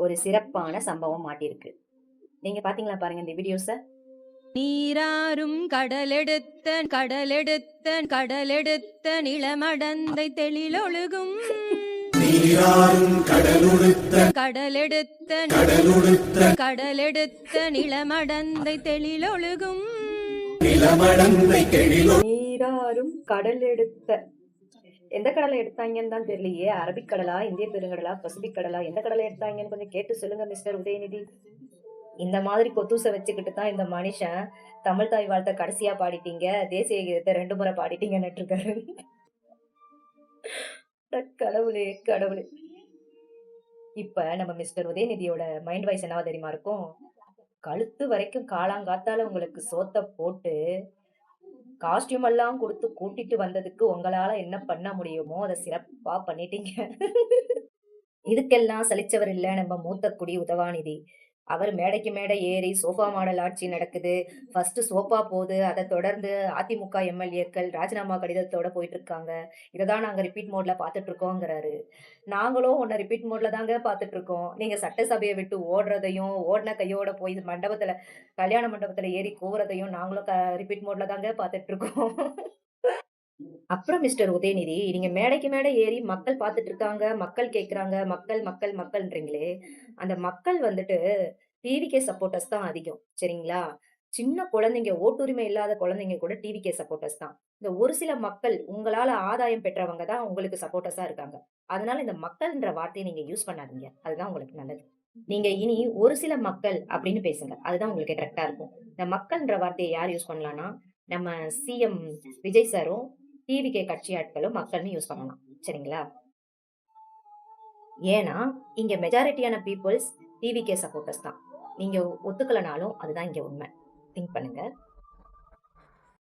ஒரு சிறப்பான சம்பவம் மாட்டிருக்கு. நீங்க பாத்தீங்களா பாருங்க இந்த வீடியோஸ. நீராறும் கடலெடுத்த கடலெடுத்த கடலெடுத்த நிலமடந்தை தெளிலொழுகும் நீராறும் கடலுடுத்த கடலெடுத்த கடலுடுத்த கடலெடுத்த நிலமடந்தை தெளிலொழுகும் நிலமடந்தை கெழிலோ நீராறும் கடல் எடுத்த எந்த கடலை எடுத்தாங்கன்னு தான் தெரியலையே. அரபிக்கடலா, இந்திய பெருங்கடலா, பசிபிக் கடலா, எந்த கடலை எடுத்தாங்கன்னு கொஞ்சம் கேட்டு சொல்லுங்க மிஸ்டர் உதயநிதி. இந்த மாதிரி கொத்தூசை வச்சுக்கிட்டு தான் இந்த மனுஷன் தமிழ் தாய் வாழ்த்த கடைசியா பாடிட்டீங்க, தேசிய கீதத்தை 2 முறை பாடிட்டீங்கன்னு இருக்காரு. கடவுளே கடவுளே. இப்ப நம்ம மிஸ்டர் உதயநிதியோட மைண்ட் வாய்ஸ் என்னவா தெரியுமா இருக்கும்? கழுத்து வரைக்கும் காலாங்காத்தால உங்களுக்கு சோத்த போட்டு காஸ்டியூம் எல்லாம் கொடுத்து கூட்டிட்டு வந்ததுக்கு உங்களால என்ன பண்ண முடியுமோ அதை சிறப்பா பண்ணிட்டீங்க. இதுக்கெல்லாம் சலிச்சவர் இல்ல நம்ம மூத்த குடி உதவாநிதி. அவர் மேடைக்கு மேடை ஏறி சோஃபா மாடல் ஆட்சி நடக்குது. ஃபர்ஸ்ட் சோஃபா போது, அதை தொடர்ந்து அதிமுக எம்எல்ஏக்கள் ராஜினாமா கடிதத்தோட போயிட்டு இருக்காங்க. இததான் நாங்க ரிப்பீட் மோட்ல பாத்துட்டு இருக்கோங்கிறாரு. நாங்களும் உன்னை ரிப்பீட் மோட்ல தாங்க பாத்துட்டு இருக்கோம். நீங்க சட்டசபையை விட்டு ஓடுறதையும், ஓடின கையோட போய் மண்டபத்துல கல்யாண மண்டபத்துல ஏறி கூவுறதையும் நாங்களும் ரிப்பீட் மோட்ல தாங்க பாத்துட்டு இருக்கோம். அப்புறம் மிஸ்டர் உதயநிதி, நீங்க மேடைக்கு மேடை ஏறி மக்கள் பார்த்துட்டு இருக்காங்க, மக்கள் கேட்குறாங்க, மக்கள் மக்கள் மக்கள்ன்றீங்களே, அந்த மக்கள் வந்துட்டு டிவிகே சப்போர்ட்டர்ஸ் தான் அதிகம். சரிங்களா? சின்ன குழந்தைங்க, ஓட்டுரிமை இல்லாத குழந்தைங்க கூட டிவிகே சப்போர்ட்டர்ஸ் தான். இந்த ஒரு சில மக்கள் உங்களால ஆதாயம் பெற்றவங்க தான் உங்களுக்கு சப்போர்ட்டர்ஸா இருக்காங்க. அதனால இந்த மக்கள்ன்ற வார்த்தைய நீங்க யூஸ் பண்ணாதீங்க. அதுதான் உங்களுக்கு நல்லது. நீங்க இனி ஒரு சில மக்கள் அப்படின்னு பேசுங்க. அதுதான் உங்களுக்கு கரெக்ட்டா இருக்கும். இந்த மக்கள்ன்ற வார்த்தைய யார் யூஸ் பண்ணலாம்னா, நம்ம சிஎம் விஜய் சாரும் டிவிகே கட்சி ஆட்களும் மக்கள்னு யூஸ் பண்ணலாம். சரிங்களா? ஏன்னா, இங்க மெஜாரிட்டியான பீப்பிள்ஸ் டிவிகே சப்போர்ட்டர்ஸ் தான். நீங்க ஒத்துக்கலனாலும் அதுதான் இங்க உண்மை. திங்க் பண்ணுங்க.